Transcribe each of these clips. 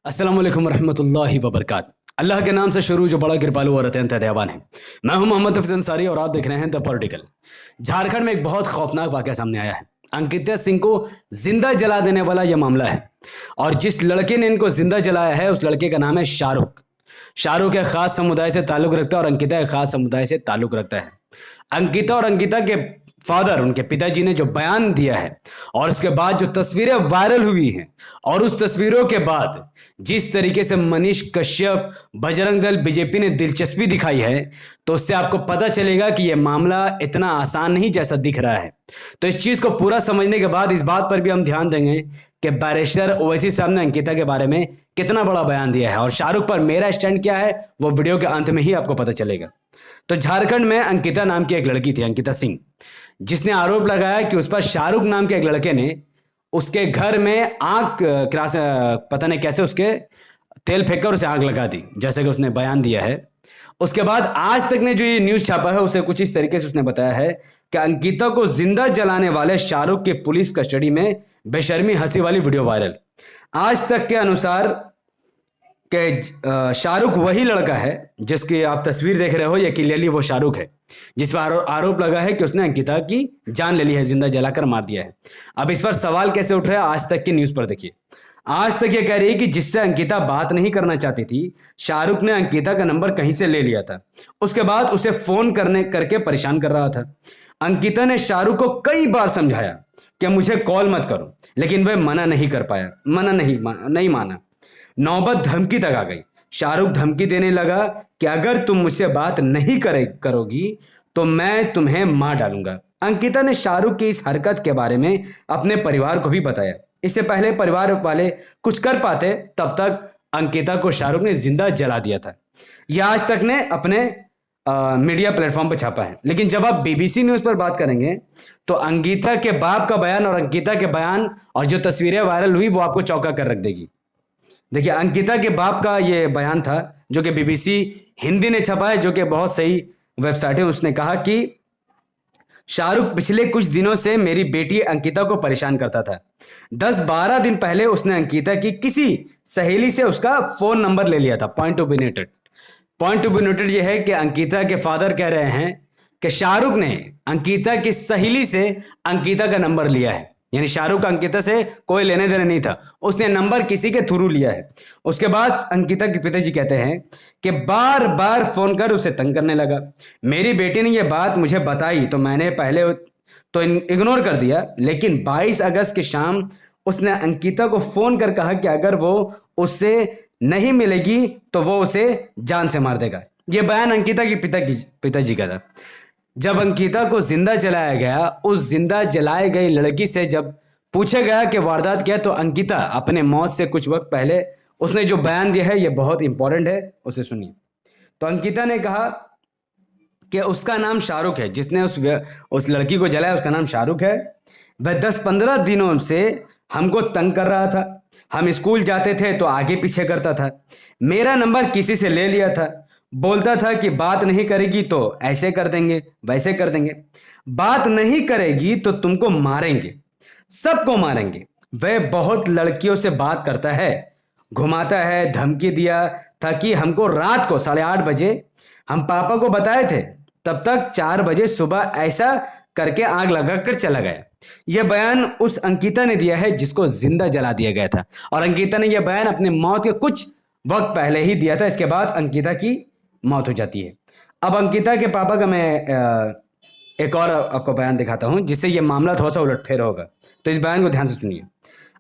अस्सलाम वालेकुम रहमतुल्लाहि व बरकात। अल्लाह के नाम से शुरू जो बड़ा कृपालु और अत्यंत दयावान है। मैं हूं मोहम्मद हफीज अंसारी और आप देख रहे हैं द पॉलिटिकल। झारखंड में एक बहुत खौफनाक वाकया सामने आया है। अंकिता सिंह को जिंदा जला देने वाला यह मामला है और जिस लड़के ने इनको जिंदा जलाया है उस लड़के का नाम है शाहरुख। शाहरुख एक खास समुदाय से ताल्लुक रखता है और अंकिता एक खास समुदाय से ताल्लुक रखता है। अंकिता और अंकिता के फादर उनके पिताजी ने जो बयान दिया है और उसके बाद जो तस्वीरें वायरल हुई हैं और उस तस्वीरों के बाद जिस तरीके से मनीष कश्यप बजरंग दल बीजेपी ने दिलचस्पी दिखाई है तो उससे आपको पता चलेगा कि यह मामला इतना आसान नहीं जैसा दिख रहा है। तो इस चीज को पूरा समझने के बाद इस बात पर भी हम ध्यान देंगे कि बैरिस्टर ओवैसी साहब ने अंकिता के बारे में कितना बड़ा बयान दिया है और शाहरुख पर मेरा स्टैंड क्या है वो वीडियो के अंत में ही आपको पता चलेगा। तो झारखंड में अंकिता नाम की एक लड़की थी, अंकिता सिंह, जिसने आरोप लगाया कि उस पर शाहरुख नाम के एक लड़के ने उसके घर में आग क्रास पता नहीं कैसे उसके तेल फेंक कर उसे आग लगा दी, जैसे कि उसने बयान दिया है। उसके बाद आज तक ने जो ये न्यूज छापा है उसे कुछ इस तरीके से उसने बताया है कि अंकिता को जिंदा जलाने वाले शाहरुख के पुलिस कस्टडी में बेशर्मी हंसी वाली वीडियो वायरल। आज तक के अनुसार कि शाहरुख वही लड़का है जिसकी आप तस्वीर देख रहे हो, ये क्लियरली वो शाहरुख है जिस पर आरोप लगा है कि उसने अंकिता की जान ले ली है, जिंदा जलाकर मार दिया है। अब इस पर सवाल कैसे उठ रहा है आज तक की न्यूज पर देखिए। आज तक ये कह रही है कि जिससे अंकिता बात नहीं करना चाहती थी शाहरुख ने अंकिता का नंबर कहीं से ले लिया था, उसके बाद उसे फोन करके परेशान कर रहा था। अंकिता ने शाहरुख को कई बार समझाया कि मुझे कॉल मत करो, लेकिन वह मना नहीं कर पाया, नहीं माना। नौबत धमकी तक आ गई। शाहरुख धमकी देने लगा कि अगर तुम मुझसे बात नहीं करोगी तो मैं तुम्हें मार डालूंगा। अंकिता ने शाहरुख की इस हरकत के बारे में अपने परिवार को भी बताया। इससे पहले परिवार वाले कुछ कर पाते तब तक अंकिता को शाहरुख ने जिंदा जला दिया था। यह आज तक ने अपने मीडिया प्लेटफॉर्म पर छापा है। लेकिन जब आप बीबीसी न्यूज पर बात करेंगे तो अंकिता के बाप का बयान और अंकिता के बयान और जो तस्वीरें वायरल हुई वो आपको चौंका कर रख देगी। देखिए, अंकिता के बाप का ये बयान था जो कि बीबीसी हिंदी ने छपा है, जो कि बहुत सही वेबसाइट है। उसने कहा कि शाहरुख पिछले कुछ दिनों से मेरी बेटी अंकिता को परेशान करता था। 10-12 दिन पहले उसने अंकिता की किसी सहेली से उसका फोन नंबर ले लिया था। पॉइंट टू बी नोटेड ये है कि अंकिता के फादर कह रहे हैं कि शाहरुख ने अंकिता की सहेली से अंकिता का नंबर लिया है, यानी शाहरुख का अंकिता से कोई लेने देने नहीं था, उसने नंबर किसी के थ्रू लिया है। उसके बाद अंकिता के पिताजी कहते हैं कि बार बार फोन कर उसे तंग करने लगा। मेरी बेटी ने यह बात मुझे बताई तो मैंने पहले तो इग्नोर कर दिया, लेकिन 22 अगस्त की शाम उसने अंकिता को फोन कर कहा कि अगर वो उससे नहीं मिलेगी तो वो उसे जान से मार देगा। यह बयान अंकिता के पिताजी का था। जब अंकिता को जिंदा जलाया गया, उस जिंदा जलाए गई लड़की से जब पूछा गया कि वारदात क्या है, तो अंकिता अपने मौत से कुछ वक्त पहले उसने जो बयान दिया है ये बहुत इंपॉर्टेंट है, उसे सुनिए। तो अंकिता ने कहा कि उसका नाम शाहरुख है, जिसने उस लड़की को जलाया उसका नाम शाहरुख है। वह 10-15 दिनों से हमको तंग कर रहा था। हम स्कूल जाते थे तो आगे पीछे करता था। मेरा नंबर किसी से ले लिया था। बोलता था कि बात नहीं करेगी तो ऐसे कर देंगे, वैसे कर देंगे। बात नहीं करेगी तो तुमको मारेंगे, सबको मारेंगे। वह बहुत लड़कियों से बात करता है, घुमाता है। धमकी दिया था कि हमको रात को 8:30 बजे हम पापा को बताए थे, तब तक 4 बजे सुबह ऐसा करके आग लगाकर चला गया। यह बयान उस अंकिता ने दिया है जिसको जिंदा जला दिया गया था, और अंकिता ने यह बयान अपने मौत के कुछ वक्त पहले ही दिया था। इसके बाद अंकिता की मौत हो जाती है। अब अंकिता के पापा का मैं एक और आपको बयान दिखाता हूं जिससे यह मामला थोड़ा सा उलटफेर होगा, तो इस बयान को ध्यान से सुनिए।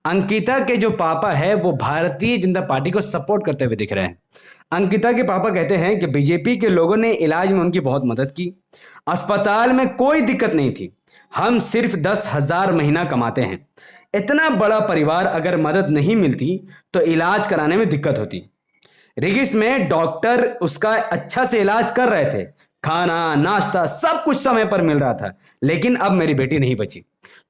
अंकिता के जो पापा है वो भारतीय जनता पार्टी को सपोर्ट करते हुए दिख रहे हैं। अंकिता के पापा कहते हैं कि बीजेपी के लोगों ने इलाज में उनकी बहुत मदद की। अस्पताल में कोई दिक्कत नहीं थी। हम सिर्फ 10,000 महीना कमाते हैं। इतना बड़ा परिवार, अगर मदद नहीं मिलती तो इलाज कराने में दिक्कत होती। रिगिस में डॉक्टर उसका अच्छा से इलाज कर रहे थे, खाना नाश्ता सब कुछ समय पर मिल रहा था, लेकिन अब मेरी बेटी नहीं बची।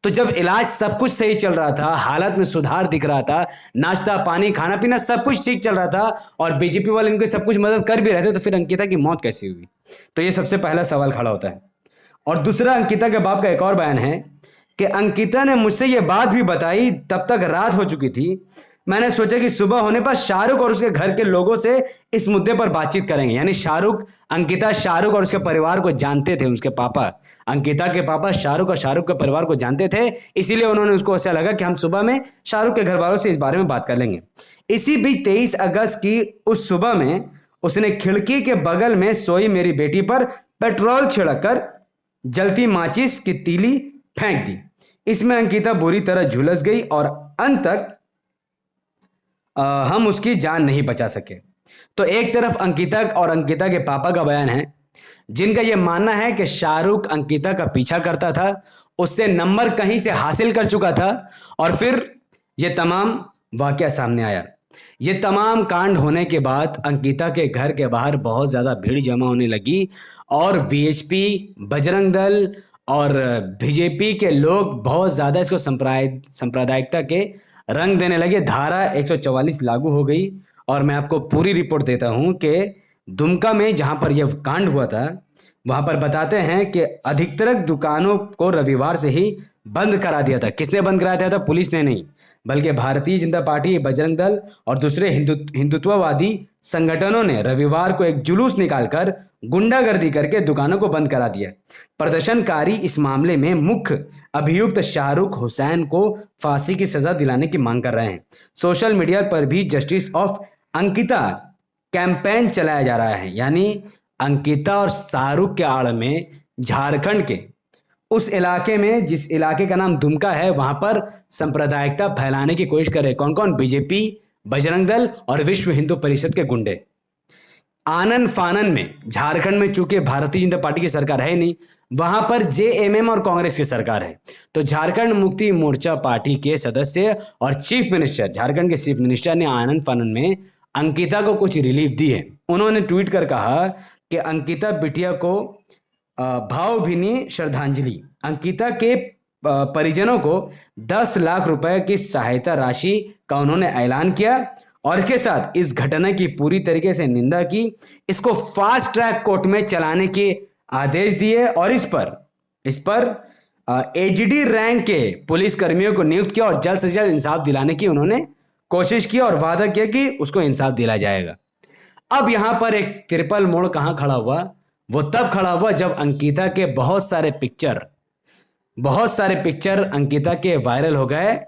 तो जब इलाज सब कुछ सही चल रहा था, हालत में सुधार दिख रहा था, नाश्ता पानी खाना पीना सब कुछ ठीक चल रहा था और बीजेपी वाले इनकी सब कुछ मदद कर भी रहे थे, तो फिर अंकिता की मौत कैसी हुई? तो ये सबसे पहला सवाल खड़ा होता है। और दूसरा, अंकिता के बाप का एक और बयान है कि अंकिता ने मुझसे ये बात भी बताई, तब तक रात हो चुकी थी। मैंने सोचा कि सुबह होने पर शाहरुख और उसके घर के लोगों से इस मुद्दे पर बातचीत करेंगे। यानी शाहरुख और उसके परिवार को जानते थे। उसके पापा, अंकिता के पापा शाहरुख और शाहरुख के परिवार को जानते थे, इसीलिए उन्होंने उसको ऐसा लगा कि हम सुबह में शाहरुख के घर वालों से इस बारे में बात कर लेंगे। इसी बीच 23 अगस्त की उस सुबह में उसने खिड़की के बगल में सोई मेरी बेटी पर पेट्रोल छिड़ककर जलती माचिस की तीली फेंक दी। इसमें अंकिता बुरी तरह झुलस गई और अंत तक हम उसकी जान नहीं बचा सके। तो एक तरफ अंकिता और अंकिता के पापा का बयान है, जिनका यह मानना है कि शाहरुख अंकिता का पीछा करता था, उससे नंबर कहीं से हासिल कर चुका था और फिर यह तमाम वाकया सामने आया। ये तमाम कांड होने के बाद अंकिता के घर के बाहर बहुत ज़्यादा भीड़ जमा होने लगी और वीएचपी, बजरंग दल और बीजेपी के लोग बहुत ज़्यादा इसको सांप्रदायिकता के रंग देने लगे। धारा 144 लागू हो गई और मैं आपको पूरी रिपोर्ट देता हूं कि दुमका में जहां पर यह कांड हुआ था, वहां पर बताते हैं कि अधिकतर दुकानों को रविवार से ही बंद करा दिया था। किसने बंद करा दिया था? पुलिस ने नहीं, बल्कि भारतीय जनता पार्टी, बजरंग दल और दूसरे हिंदुत्ववादी संगठनों ने रविवार को एक जुलूस निकालकर गुंडागर्दी करके दुकानों को बंद करा दिया। प्रदर्शनकारी इस मामले में मुख्य अभियुक्त शाहरुख हुसैन को फांसी की सजा दिलाने की मांग कर रहे हैं। सोशल मीडिया पर भी जस्टिस ऑफ अंकिता कैंपेन चलाया जा रहा है। यानी अंकिता और शाहरुख के आड़ में झारखंड के उस इलाके में, जिस इलाके का नाम दुमका है, वहां पर सांप्रदायिकता फैलाने की कोशिश कर रहे कौन कौन? बीजेपी, बजरंग दल और विश्व हिंदू परिषद के गुंडे। आनन फानन में, झारखंड में चूंकि भारतीय जनता पार्टी की सरकार है नहीं, वहां पर जेएमएम और कांग्रेस की सरकार है। तो झारखंड मुक्ति मोर्चा पार्टी के सदस्य और चीफ मिनिस्टर, झारखंड के चीफ मिनिस्टर ने आनन फानन में अंकिता को कुछ रिलीफ दी है। उन्होंने ट्वीट कर कहा कि अंकिता बिटिया को भावभीनी श्रद्धांजलि। अंकिता के परिजनों को 10 लाख रुपए की सहायता राशि का उन्होंने ऐलान किया और इसके साथ इस घटना की पूरी तरीके से निंदा की। इसको फास्ट ट्रैक कोर्ट में चलाने के आदेश दिए और इस पर एजीडी रैंक के पुलिस कर्मियों को नियुक्त किया और जल्द से जल्द इंसाफ दिलाने की उन्होंने कोशिश की और वादा किया कि उसको इंसाफ दिलाया जाएगा। अब यहां पर एक ट्रिपल मोड़ कहां खड़ा हुआ? वो तब खड़ा हुआ जब अंकिता के बहुत सारे पिक्चर अंकिता के वायरल हो गए,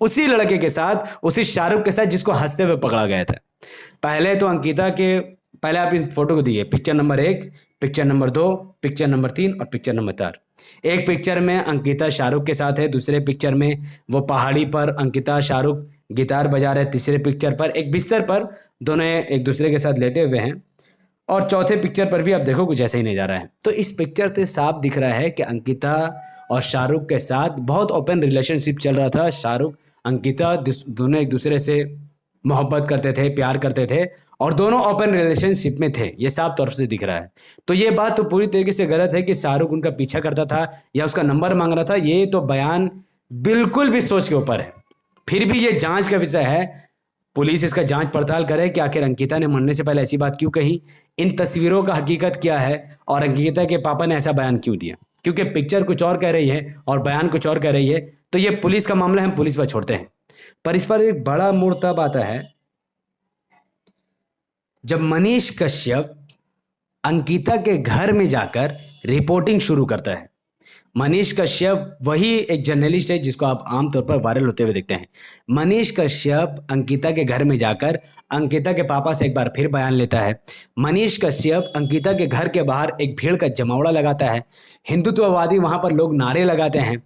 उसी लड़के के साथ, उसी शाहरुख के साथ जिसको हंसते हुए पकड़ा गया था। पहले तो अंकिता के, पहले आप इस फोटो को दिए, picture number 1, picture number 2, picture number 3 और पिक्चर नंबर 4। एक पिक्चर में अंकिता शाहरुख के साथ है, दूसरे पिक्चर में वो पहाड़ी पर अंकिता शाहरुख गिटार बजा रहे, तीसरे पिक्चर पर एक बिस्तर पर दोनों एक दूसरे के साथ लेटे हुए हैं और चौथे पिक्चर पर भी आप देखो कुछ ऐसा ही नज़ारा है। तो इस पिक्चर से साफ दिख रहा है कि अंकिता और शाहरुख के साथ बहुत ओपन रिलेशनशिप चल रहा था। शाहरुख, अंकिता दोनों एक दूसरे से मोहब्बत करते थे, प्यार करते थे और दोनों ओपन रिलेशनशिप में थे, ये साफ तौर से दिख रहा है। तो ये बात तो पूरी तरीके से गलत है कि शाहरुख उनका पीछा करता था या उसका नंबर मांग रहा था। ये तो बयान बिल्कुल भी सोच के ऊपर है। फिर भी ये जांच का विषय है, पुलिस इसका जांच पड़ताल करे कि आखिर अंकिता ने मरने से पहले ऐसी बात क्यों कही, इन तस्वीरों का हकीकत क्या है और अंकिता के पापा ने ऐसा बयान क्यों दिया। क्योंकि पिक्चर कुछ और कह रही है और बयान कुछ और कह रही है, तो ये पुलिस का मामला है, हम पुलिस पर छोड़ते हैं। पर इस पर एक बड़ा मोड़ तब आता है जब मनीष कश्यप अंकिता के घर में जाकर रिपोर्टिंग शुरू करता है। मनीष कश्यप वही एक जर्नलिस्ट है जिसको आप आमतौर पर वायरल होते हुए देखते हैं। मनीष कश्यप अंकिता के घर में जाकर अंकिता के पापा से एक बार फिर बयान लेता है। मनीष कश्यप अंकिता के घर के बाहर एक भीड़ का जमावड़ा लगाता है। हिंदुत्ववादी वहां पर लोग नारे लगाते हैं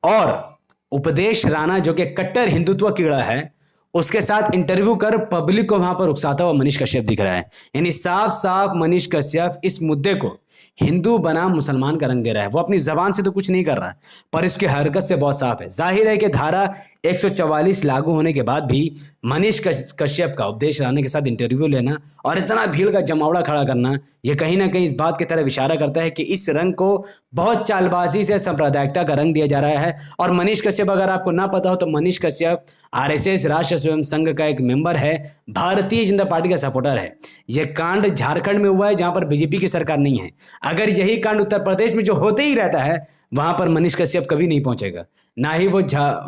और उपदेश राणा जो कि कट्टर हिंदुत्व कीड़ा है, उसके साथ इंटरव्यू कर पब्लिक को वहां पर उकसाता हुआ मनीष कश्यप दिख रहा है। यानी साफ साफ मनीष कश्यप इस मुद्दे को हिंदू बनाम मुसलमान का रंग दे रहा है। वो अपनी जबान से तो कुछ नहीं कर रहा, पर इसकी हरकत से बहुत साफ है। जाहिर है कि धारा 144 लागू होने के बाद भी मनीष कश्यप का उपदेश राणा के साथ इंटरव्यू लेना और इतना भीड़ का जमावड़ा खड़ा करना, यह कहीं ना कहीं इस बात की तरफ इशारा करता है कि इस रंग को बहुत चालबाजी से सांप्रदायिकता का रंग दिया जा रहा है। और मनीष कश्यप, अगर आपको ना पता हो तो मनीष कश्यप आरएसएस राष्ट्रीय स्वयं संघ का एक मेंबर है, भारतीय जनता पार्टी का सपोर्टर है। यह कांड झारखंड में हुआ है जहां पर बीजेपी की सरकार नहीं है। अगर यही कांड उत्तर प्रदेश में जो होते ही रहता है, वहां पर मनीष कश्यप कभी नहीं पहुंचेगा। ना ही वो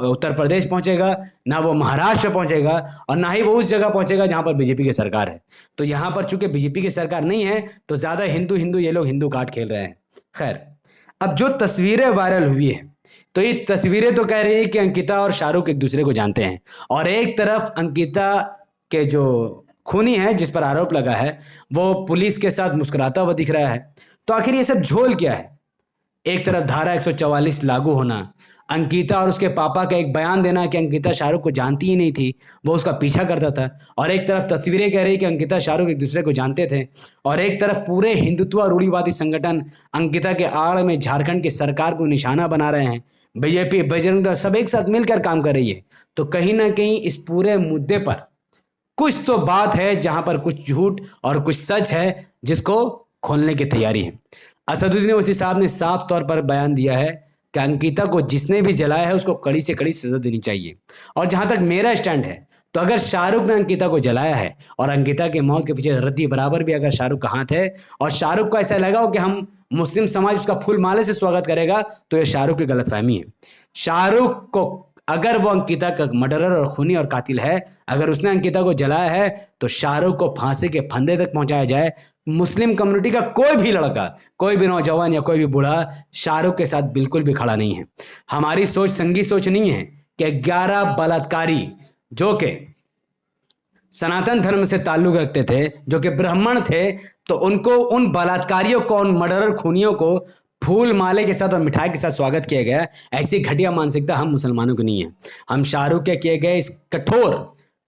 उत्तर प्रदेश पहुंचेगा, ना वो महाराष्ट्र पहुंचेगा, और ना ही वो उस जगह पहुंचेगा जहां पर बीजेपी की सरकार है। तो यहां पर चूंकि बीजेपी की सरकार नहीं है तो ज्यादा हिंदू हिंदू ये लोग हिंदू कार्ड खेल रहे हैं। खैर, अब जो तस्वीरें वायरल हुई है, तो ये तस्वीरें तो कह रही है कि अंकिता और शाहरुख एक दूसरे को जानते हैं, और एक तरफ अंकिता के जो खूनी है जिस पर आरोप लगा है वो पुलिस के साथ मुस्कुराता हुआ दिख रहा है। तो आखिर ये सब झोल क्या है? एक तरफ धारा 144 लागू होना, अंकिता और उसके पापा का एक बयान देना कि अंकिता शाहरुख को जानती ही नहीं थी, वो उसका पीछा करता था, और एक तरफ तस्वीरें कह रही कि अंकिता शाहरुख एक दूसरे को जानते थे, और एक तरफ पूरे हिंदुत्व रूढ़िवादी संगठन अंकिता के आड़ में झारखंड की सरकार को निशाना बना रहे हैं, बीजेपी बजरंग दल सब एक साथ मिलकर काम कर रही है। तो कहीं ना कहीं इस पूरे मुद्दे पर कुछ तो बात है जहां पर कुछ झूठ और कुछ सच है जिसको खोलने की तैयारी है। असदुद्दीन ओवैसी साहब ने साफ तौर पर बयान दिया है कि अंकिता को जिसने भी जलाया है उसको कड़ी से कड़ी सजा देनी चाहिए। और जहां तक मेरा स्टैंड है, तो अगर शाहरुख ने अंकिता को जलाया है और अंकिता की मौत के पीछे रद्दी बराबर भी अगर शाहरुख का हाथ है, और शाहरुख को ऐसा लगा हो कि हम मुस्लिम समाज उसका फूल माले से स्वागत करेगा, तो यह शाहरुख की गलतफहमी है। शाहरुख को अगर वो अंकिता का मर्डरर और खूनी और कातिल है, अगर उसने अंकिता को जलाया है, तो शाहरुख को फांसी के फंदे तक पहुंचाया जाए। मुस्लिम कम्युनिटी का कोई भी लड़का, कोई भी नौजवान या कोई भी बूढ़ा शाहरुख के साथ बिल्कुल भी खड़ा नहीं है। हमारी सोच संगी सोच नहीं है कि 11 बलात्कारी जो कि सनातन धर्म से ताल्लुक रखते थे, जो कि ब्राह्मण थे, तो उनको, उन बलात्कारियों को, उन मर्डरर खूनियों को फूल माले के साथ और मिठाई के साथ स्वागत किया गया। ऐसी घटिया मानसिकता हम मुसलमानों की नहीं है। हम शाहरुख के किए गए इस कठोर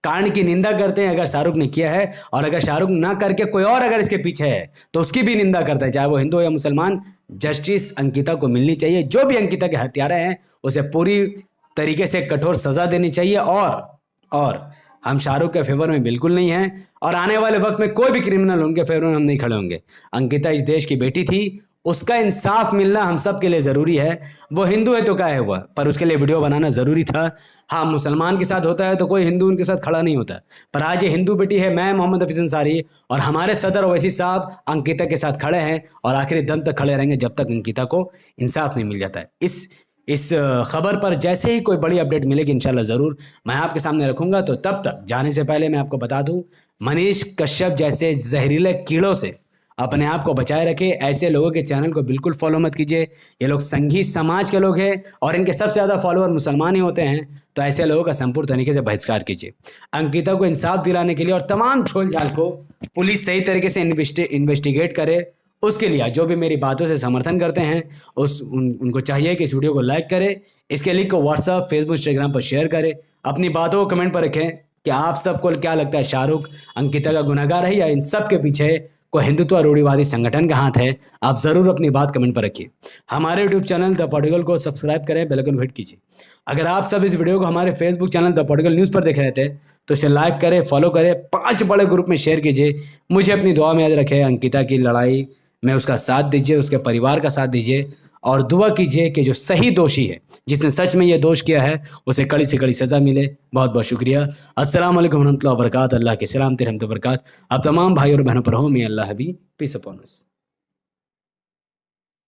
कांड की निंदा करते हैं अगर शाहरुख ने किया है, और अगर शाहरुख ना करके कोई और अगर इसके पीछे है तो उसकी भी निंदा करता है, चाहे वो हिंदू या मुसलमान। जस्टिस अंकिता को मिलनी चाहिए। जो भी अंकिता के हत्यारे हैं उसे पूरी तरीके से कठोर सजा देनी चाहिए। और हम शाहरुख के फेवर में बिल्कुल नहीं हैं, और आने वाले वक्त में कोई भी क्रिमिनल उनके फेवर में हम नहीं खड़े होंगे। अंकिता इस देश की बेटी थी, उसका इंसाफ मिलना हम सब के लिए ज़रूरी है। वो हिंदू है तो क्या है हुआ, पर उसके लिए वीडियो बनाना ज़रूरी था। हाँ, मुसलमान के साथ होता है तो कोई हिंदू उनके साथ खड़ा नहीं होता, पर आज ये हिंदू बेटी है, मैं मोहम्मद हफीज अंसारी और हमारे सदर ओवैसी साहब अंकिता के साथ खड़े हैं, और आखिरी दम तक खड़े रहेंगे जब तक अंकिता को इंसाफ नहीं मिल जाता है। इस खबर पर जैसे ही कोई बड़ी अपडेट मिलेगी इंशाल्लाह ज़रूर मैं आपके सामने रखूंगा। तो तब तक जाने से पहले मैं आपको बता दूं, मनीष कश्यप जैसे जहरीले कीड़ों से अपने आप को बचाए रखे। ऐसे लोगों के चैनल को बिल्कुल फॉलो मत कीजिए। ये लोग संघी समाज के लोग हैं और इनके सबसे ज़्यादा फॉलोअर मुसलमान ही होते हैं, तो ऐसे लोगों का संपूर्ण तरीके से बहिष्कार कीजिए। अंकिता को इंसाफ दिलाने के लिए और तमाम झोल झाल को पुलिस सही तरीके से इन्वेस्टिगेट करे, उसके लिए जो भी मेरी बातों से समर्थन करते हैं उनको चाहिए कि इस वीडियो को लाइक करें, इसके लिंक को व्हाट्सएप, फेसबुक, इंस्टाग्राम पर शेयर करें, अपनी बातों को कमेंट पर रखें कि आप सबको क्या लगता है, शाहरुख अंकिता का गुनहगार है या इन सब के पीछे कोई हिंदुत्व रूढ़िवादी संगठन का हाथ है? आप जरूर अपनी बात कमेंट पर रखिए। हमारे यूट्यूब चैनल द पॉलिटिकल को सब्सक्राइब करें, बेल आइकन हिट कीजिए। अगर आप सब इस वीडियो को हमारे Facebook channel the political news पर देख रहे थे तो इसे लाइक करें, फॉलो करें, 5 बड़े ग्रुप में शेयर कीजिए। मुझे अपनी दुआ में याद रखें। अंकिता की लड़ाई में उसका साथ दीजिए, उसके परिवार का साथ दीजिए, और दुआ कीजिए कि जो सही दोषी है, जिसने सच में ये दोष किया है, उसे कड़ी से कड़ी सज़ा मिले। बहुत बहुत शुक्रिया। अस्सलाम वालेकुम रहमतुल्लाहि व बरकातहू। अल्लाह के सलाम रहमत व बरकात आप तमाम भाई और बहनों पर हो। मे अल्लाह हबी पीस अपॉन अस।